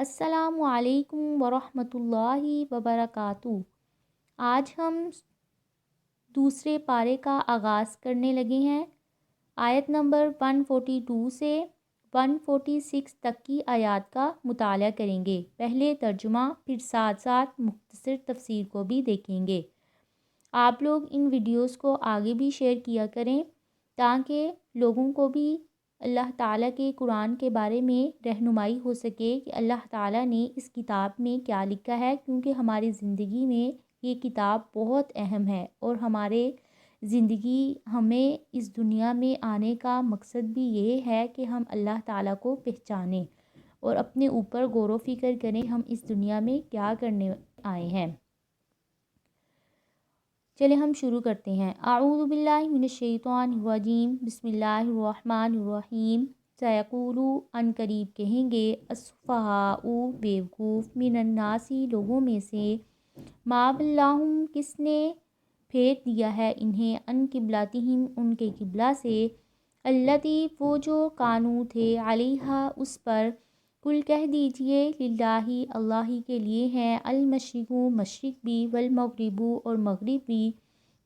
السلام علیکم ورحمۃ اللہ وبرکاتہ۔ آج ہم دوسرے پارے کا آغاز کرنے لگے ہیں۔ آیت نمبر 142 سے 146 تک کی آیات کا مطالعہ کریں گے۔ پہلے ترجمہ، پھر ساتھ ساتھ مختصر تفسیر کو بھی دیکھیں گے۔ آپ لوگ ان ویڈیوز کو آگے بھی شیئر کیا کریں تاکہ لوگوں کو بھی اللہ تعالیٰ کے قرآن کے بارے میں رہنمائی ہو سکے کہ اللہ تعالیٰ نے اس کتاب میں کیا لکھا ہے، کیونکہ ہماری زندگی میں یہ کتاب بہت اہم ہے اور ہمیں اس دنیا میں آنے کا مقصد بھی یہ ہے کہ ہم اللہ تعالیٰ کو پہچانیں اور اپنے اوپر غور و فکر کریں ہم اس دنیا میں کیا کرنے آئے ہیں۔ چلے ہم شروع کرتے ہیں۔ اعوذ باللہ من الشیطان الرجیم، بسم اللہ الرحمن الرحیم۔ سیقولو، ان قریب کہیں گے، السفہاء بیوقوف، من الناس لوگوں میں سے، ما ولاھم کس نے پھیر دیا ہے انہیں، ان قبلتہم ان کے قبلہ سے، التی وہ جو کانو تھے، علیہا اس پر، کل کہہ دیجئے، للہ اللہ ہی کے لیے ہیں، المشرق مشرق بھی، والمغرب اور مغرب بھی،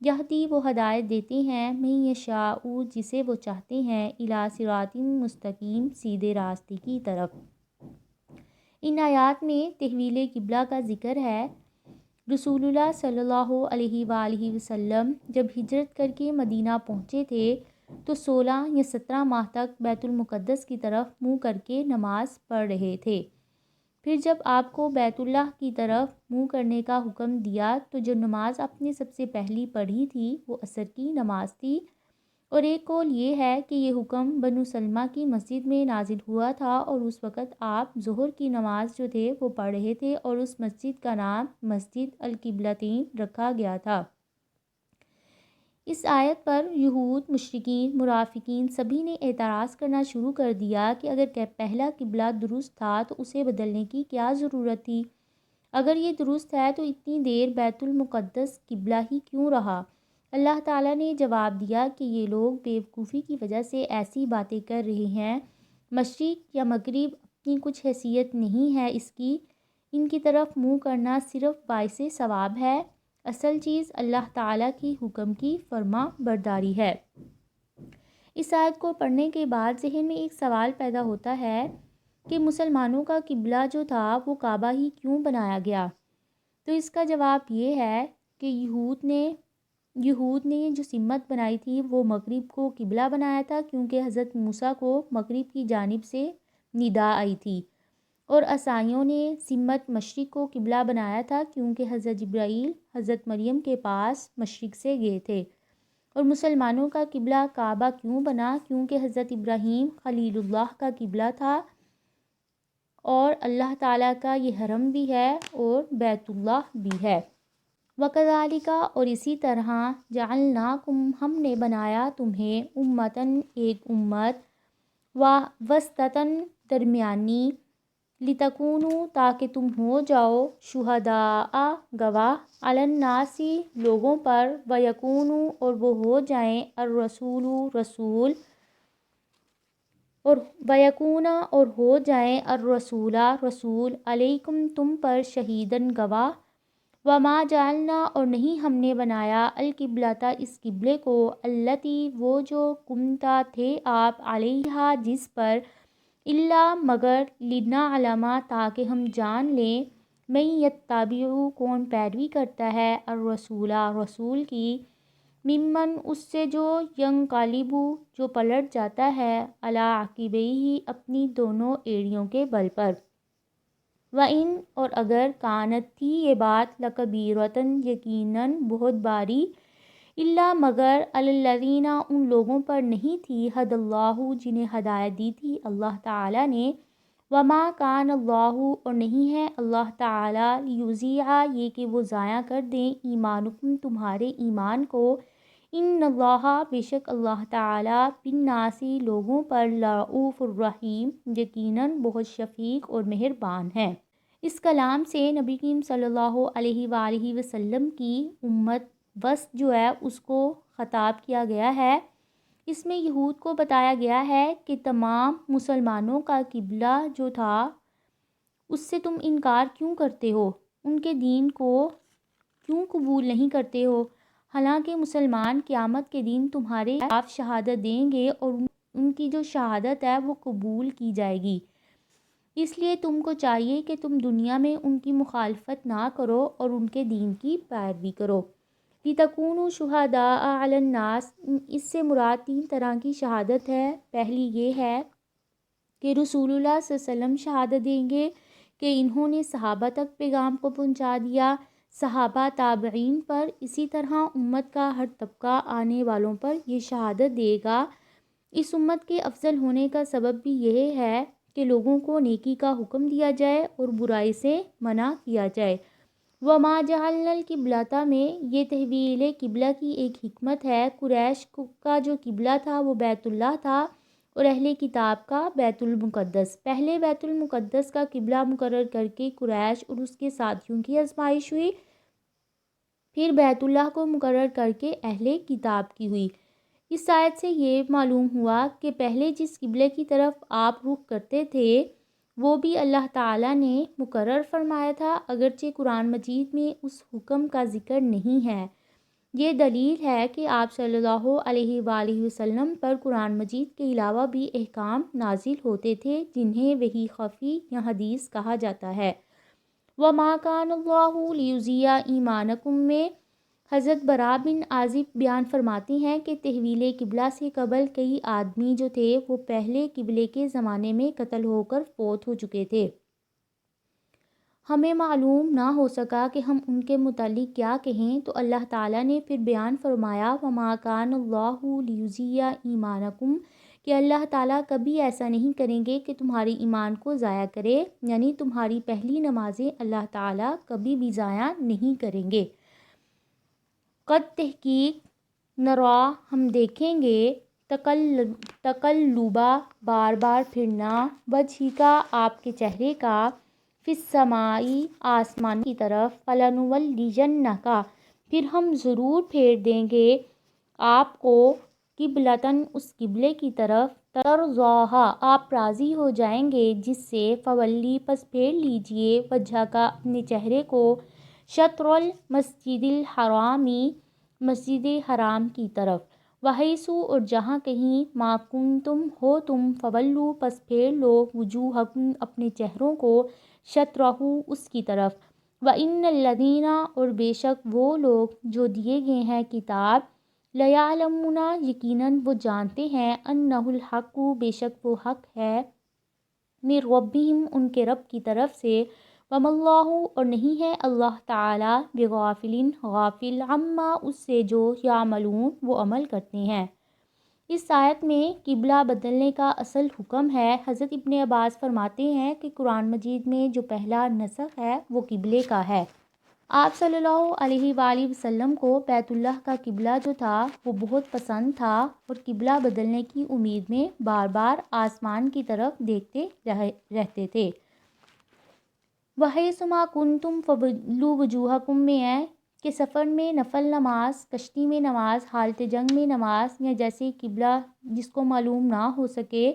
یہدی وہ ہدایت دیتے ہیں، من یشاء جسے وہ چاہتے ہیں، الی صراط مستقیم سیدھے راستے کی طرف۔ ان آیات میں تحویل قبلہ کا ذکر ہے۔ رسول اللہ صلی اللہ علیہ وآلہ وسلم جب ہجرت کر کے مدینہ پہنچے تھے تو 16 یا 17 ماہ تک بیت المقدس کی طرف منہ کر کے نماز پڑھ رہے تھے۔ پھر جب آپ کو بیت اللہ کی طرف منہ کرنے کا حکم دیا تو جو نماز آپ نے سب سے پہلی پڑھی تھی وہ عصر کی نماز تھی، اور ایک قول یہ ہے کہ یہ حکم بنو سلمہ کی مسجد میں نازل ہوا تھا اور اس وقت آپ ظہر کی نماز جو تھے وہ پڑھ رہے تھے اور اس مسجد کا نام مسجد القبلتین رکھا گیا تھا۔ اس آیت پر یہود، مشرکین، منافقین سبھی نے اعتراض کرنا شروع کر دیا کہ اگر پہلا قبلہ درست تھا تو اسے بدلنے کی کیا ضرورت تھی؟ اگر یہ درست ہے تو اتنی دیر بیت المقدس قبلہ ہی کیوں رہا؟ اللہ تعالیٰ نے جواب دیا کہ یہ لوگ بیوقوفی کی وجہ سے ایسی باتیں کر رہے ہیں۔ مشرق یا مغرب اپنی کچھ حیثیت نہیں ہے اس کی، ان کی طرف منہ کرنا صرف باعث ثواب ہے، اصل چیز اللہ تعالیٰ کی حکم کی فرما برداری ہے۔ اس آیت کو پڑھنے کے بعد ذہن میں ایک سوال پیدا ہوتا ہے کہ مسلمانوں کا قبلہ جو تھا وہ کعبہ ہی کیوں بنایا گیا؟ تو اس کا جواب یہ ہے کہ یہود نے جو سمت بنائی تھی وہ مغرب کو قبلہ بنایا تھا، کیونکہ حضرت موسیٰ کو مغرب کی جانب سے ندا آئی تھی، اور عیسائیوں نے سمت مشرق کو قبلہ بنایا تھا کیونکہ حضرت جبرائیل حضرت مریم کے پاس مشرق سے گئے تھے۔ اور مسلمانوں کا قبلہ کعبہ کیوں بنا؟ کیونکہ حضرت ابراہیم خلیل اللہ کا قبلہ تھا اور اللہ تعالیٰ کا یہ حرم بھی ہے اور بیت اللہ بھی ہے۔ وَكَذَلِكَ اور اسی طرح، جَعَلْنَاكُمْ ہم نے بنایا تمہیں، اُمَّةً ایک امت، وَسْطًا درمیانی، لِتَكُونُوا تاکہ تم ہو جاؤ، شُہَدَاءَ گواہ، عَلَى النَّاسِ لوگوں پر، وَيَكُونُوا اور وہ ہو جائیں، الرَّسُولُ رسول، اور وَيَكُونَ اور ہو جائیں، الرَّسُولَ رسول، عَلَيْكُمْ تم پر، شہیداً گواہ، وَمَا جَعَلْنَا اور نہیں ہم نے بنایا، القبلۃ اس قبلے کو، التی وہ جو، کُنتَ تھے آپ، علیہا جس پر، الا مگر، لنعلم تاکہ ہم جان لیں، من یتبع کون پیروی کرتا ہے، الرسول رسول کی، ممن اس سے جو، ینقلب جو پلٹ جاتا ہے، علی عقبیہ اپنی دونوں ایڑیوں کے بل پر، وَإِنْ اور اگر، کانت تھی یہ بات، لَکَبِیرَةً یقیناً بہت باری، الا مگر، علی الذین ان لوگوں پر نہیں تھی، ہدی اللہ جنہیں ہدایت دی تھی اللہ تعالیٰ نے، وما کان اللہ اور نہیں ہے اللہ تعالیٰ، لیضیع یہ کہ وہ ضائع کر دیں، ایمانکم تمہارے ایمان کو، ان اللہ بے شک اللہ تعالیٰ، بالناس لوگوں پر، لرؤوف الرحیم یقیناً بہت شفیق اور مہربان ہے۔ اس کلام سے نبی کریم صلی اللہ علیہ وآلہ وسلم کی امت وسط جو ہے اس کو خطاب کیا گیا ہے۔ اس میں یہود کو بتایا گیا ہے کہ تمام مسلمانوں کا قبلہ جو تھا اس سے تم انکار کیوں کرتے ہو؟ ان کے دین کو کیوں قبول نہیں کرتے ہو؟ حالانکہ مسلمان قیامت کے دن تمہارے خلاف شہادت دیں گے اور ان کی جو شہادت ہے وہ قبول کی جائے گی۔ اس لیے تم کو چاہیے کہ تم دنیا میں ان کی مخالفت نہ کرو اور ان کے دین کی پیروی کرو۔ لِتَكُونُوا شُهَدَاءَ عَلَى النَّاسِ، اس سے مراد 3 طرح کی شہادت ہے۔ پہلی یہ ہے کہ رسول اللہ صلی اللہ علیہ وسلم شہادت دیں گے کہ انہوں نے صحابہ تک پیغام کو پہنچا دیا، صحابہ تابعین پر، اسی طرح امت کا ہر طبقہ آنے والوں پر یہ شہادت دے گا۔ اس امت کے افضل ہونے کا سبب بھی یہ ہے کہ لوگوں کو نیکی کا حکم دیا جائے اور برائی سے منع کیا جائے۔ وَمَا جَعَلْنَا الْقِبْلَةَ میں یہ تحویل قبلہ کی ایک حکمت ہے۔ قریش کا جو قبلہ تھا وہ بیت اللہ تھا اور اہل کتاب کا بیت المقدس۔ پہلے بیت المقدس کا قبلہ مقرر کر کے قریش اور اس کے ساتھیوں کی آزمائش ہوئی، پھر بیت اللہ کو مقرر کر کے اہل کتاب کی ہوئی۔ اس آیت سے یہ معلوم ہوا کہ پہلے جس قبلے کی طرف آپ رخ کرتے تھے وہ بھی اللہ تعالیٰ نے مقرر فرمایا تھا، اگرچہ قرآن مجید میں اس حکم کا ذکر نہیں ہے۔ یہ دلیل ہے کہ آپ صلی اللہ علیہ وآلہ وسلم پر قرآن مجید کے علاوہ بھی احکام نازل ہوتے تھے جنہیں وحی خفی یا حدیث کہا جاتا ہے۔ وَمَا كَانَ اللَّهُ لِيُضِيعَ إِيمَانَكُم میں حضرت براء بن عازب بیان فرماتی ہیں کہ تحویل قبلہ سے قبل کئی آدمی جو تھے وہ پہلے قبلے کے زمانے میں قتل ہو کر فوت ہو چکے تھے۔ ہمیں معلوم نہ ہو سکا کہ ہم ان کے متعلق کیا کہیں، تو اللہ تعالیٰ نے پھر بیان فرمایا وَمَا كَانَ اللَّهُ لِيُضِيعَ إِيمَانَكُم کہ اللہ تعالیٰ کبھی ایسا نہیں کریں گے کہ تمہاری ایمان کو ضائع کرے، یعنی تمہاری پہلی نمازیں اللہ تعالیٰ کبھی بھی ضائع نہیں کریں گے۔ قد تحقیق نرا ہم دیکھیں گے، تقلبا بار بار پھرنا، وجہ کا آپ کے چہرے کا، فی السمائی آسمان کی طرف، فلنولیجنک پھر ہم ضرور پھیر دیں گے آپ کو، قبلتن اس قبلے کی طرف، ترضاہا آپ راضی ہو جائیں گے جس سے، فولی پس پھیر لیجئے وجہ کا اپنے چہرے کو، شطر المسجد الحرامی مسجد حرام کی طرف، وحیثو اور جہاں کہیں، ما کنتم ہو تم، فولو پس پھیر لو وجوہکم اپنے چہروں کو، شطرہ اس کی طرف، وَإِنَّ الَّذِينَ اور بے شک وہ لوگ جو دیے گئے ہیں کتاب، لَيَعْلَمُونَ یقیناً وہ جانتے ہیں، أَنَّهُ الْحَقُّ بے شک وہ حق ہے، مِن رَبِّهِمْ ان کے رب کی طرف سے، وَمَا اللَّهُ اور نہیں ہے اللہ تعالیٰ بغافل غافل عما اس سے جو یعملون وہ عمل کرتے ہیں۔ اس آیت میں قبلہ بدلنے کا اصل حکم ہے۔ حضرت ابن عباس فرماتے ہیں کہ قرآن مجید میں جو پہلا نسخ ہے وہ قبلے کا ہے۔ آپ صلی اللہ علیہ وآلہ وسلم کو بیت اللہ کا قبلہ جو تھا وہ بہت پسند تھا اور قبلہ بدلنے کی امید میں بار بار آسمان کی طرف دیکھتے رہتے تھے۔ وَحَیْثُ مَا كُنْتُمْ فَوَلُّوا وُجُوهَكُم میں ہے کہ سفر میں نفل نماز، کشتی میں نماز، حالت جنگ میں نماز، یا جیسے قبلہ جس کو معلوم نہ ہو سکے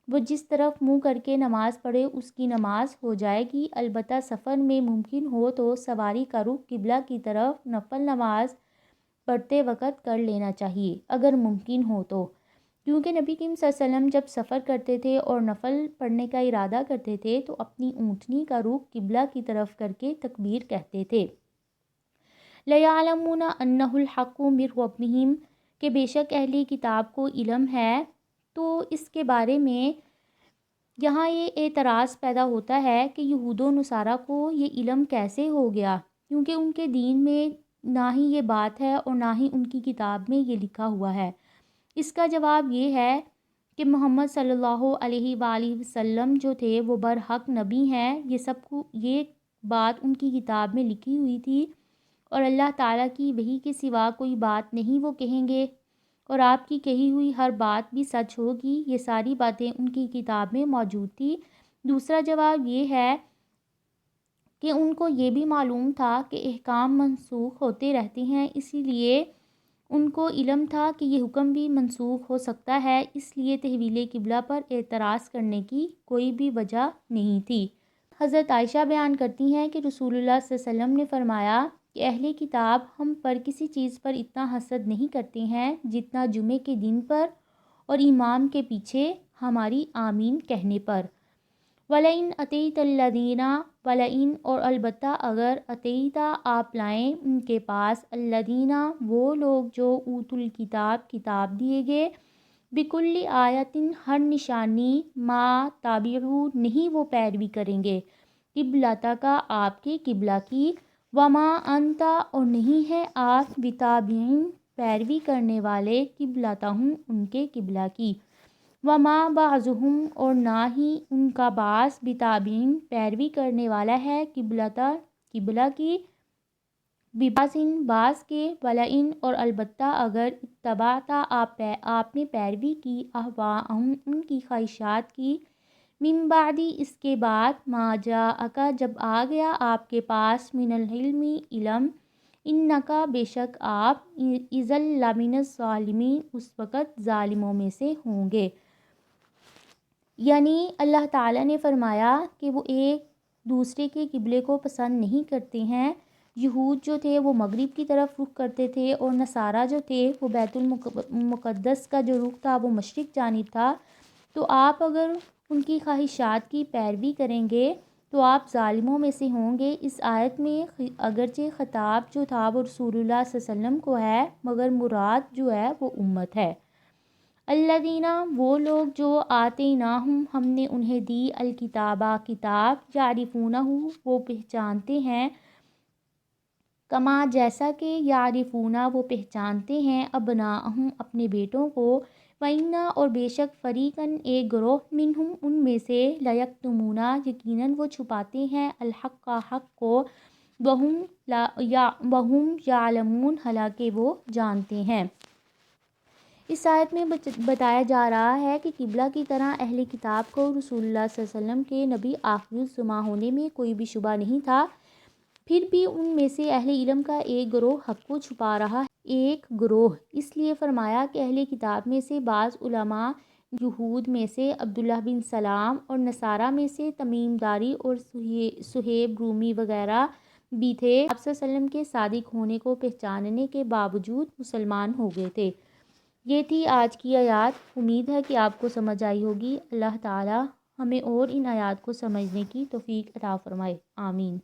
وہ جس طرف منہ کر کے نماز پڑھے اس کی نماز ہو جائے گی، البتہ سفر میں ممکن ہو تو سواری کا رخ قبلہ کی طرف نفل نماز پڑھتے وقت کر لینا چاہیے اگر ممکن ہو تو، کیونکہ نبی کریم صلی اللہ علیہ وسلم جب سفر کرتے تھے اور نفل پڑھنے کا ارادہ کرتے تھے تو اپنی اونٹنی کا رخ قبلہ کی طرف کر کے تکبیر کہتے تھے۔ لَيَعْلَمُونَ أَنَّهُ الْحَقُّ مِن رَبِّهِمْ کہ بے شک اہلی کتاب کو علم ہے، تو اس کے بارے میں یہاں یہ اعتراض پیدا ہوتا ہے کہ یہود و نصارہ کو یہ علم کیسے ہو گیا، کیونکہ ان کے دین میں نہ ہی یہ بات ہے اور نہ ہی ان کی کتاب میں یہ لکھا ہوا ہے۔ اس کا جواب یہ ہے کہ محمد صلی اللہ علیہ وآلہ وسلم جو تھے وہ برحق نبی ہیں، یہ بات ان کی کتاب میں لکھی ہوئی تھی اور اللہ تعالیٰ کی وحی کے سوا کوئی بات نہیں وہ کہیں گے، اور آپ کی کہی ہوئی ہر بات بھی سچ ہوگی، یہ ساری باتیں ان کی کتاب میں موجود تھی۔ دوسرا جواب یہ ہے کہ ان کو یہ بھی معلوم تھا کہ احکام منسوخ ہوتے رہتے ہیں، اسی لیے ان کو علم تھا کہ یہ حکم بھی منسوخ ہو سکتا ہے، اس لیے تحویل قبلہ پر اعتراض کرنے کی کوئی بھی وجہ نہیں تھی۔ حضرت عائشہ بیان کرتی ہیں کہ رسول اللہ صلی اللہ علیہ وسلم نے فرمایا کہ اہل کتاب ہم پر کسی چیز پر اتنا حسد نہیں کرتے ہیں جتنا جمعے کے دن پر اور امام کے پیچھے ہماری آمین کہنے پر۔ وَلَئِنْ أَتَيْتَ الَّذِينَ وَلَئِنْ اور البتہ اگر أَتَيْتَ آپ لائیں ان کے پاس الَّذِينَ وہ لوگ جو اوتوا الکتاب کتاب دیے گئے بِكُلِّ آیَةٍ ہر نشانی ما تابعوا نہیں وہ پیروی کریں گے قبلتک آپ کے قبلہ کی وما انت اور نہیں ہے آپ بتابعین پیروی کرنے والے قبلتہم ان کے قبلہ کی وما بعضهم اور نہ ہی ان کا بعض بتابعین پیروی کرنے والا ہے قبلہ کی ببعضٍ بعض کے ولئن اور البتہ اگر اتبعت آپ نے پیروی کی اہواءہم ان کی خواہشات کی من بعدی اس کے بعد ما جاءک جب آ گیا آپ کے پاس من العلم علم انکا بے شک آپ اذا لمن الظالمین اس وقت ظالموں میں سے ہوں گے۔ یعنی اللہ تعالیٰ نے فرمایا کہ وہ ایک دوسرے کے قبلے کو پسند نہیں کرتے ہیں۔ یہود جو تھے وہ مغرب کی طرف رخ کرتے تھے اور نصارہ جو تھے وہ بیت المقدس کا جو رخ تھا وہ مشرق جانب تھا۔ تو آپ اگر ان کی خواہشات کی پیروی کریں گے تو آپ ظالموں میں سے ہوں گے۔ اس آیت میں اگرچہ خطاب جو تھا وہ رسول اللہ صلی اللہ علیہ وسلم کو ہے مگر مراد جو ہے وہ امت ہے۔ الذین وہ لوگ جو آتیناہم ہم نے انہیں دی الکتابہ کتاب یعرفونہ وہ پہچانتے ہیں کما جیسا کہ یعرفونہ وہ پہچانتے ہیں ابناءہم اپنے بیٹوں کو وَإِنَّ اور بے شک فریقاً ایک گروہ منہم ان میں سے لیکتمون یقیناً وہ چھپاتے ہیں الحق حق کو وہم یعلمون حالانکہ وہ جانتے ہیں۔ اس آیت میں بتایا جا رہا ہے کہ قبلہ کی طرح اہل کتاب کو رسول اللہ صلی اللہ علیہ وسلم کے نبی آخر الزماں ہونے میں کوئی بھی شبہ نہیں تھا، پھر بھی ان میں سے اہل علم کا ایک گروہ حق کو چھپا رہا ہے۔ ایک گروہ اس لیے فرمایا کہ اہل کتاب میں سے بعض علماء یہود میں سے عبداللہ بن سلام اور نصارہ میں سے تمیم داری اور صہیب رومی وغیرہ بھی تھے، آپ صلی اللہ علیہ وسلم کے صادق ہونے کو پہچاننے کے باوجود مسلمان ہو گئے تھے۔ یہ تھی آج کی آیات، امید ہے کہ آپ کو سمجھ آئی ہوگی۔ اللہ تعالی ہمیں اور ان آیات کو سمجھنے کی توفیق عطا فرمائے، آمین۔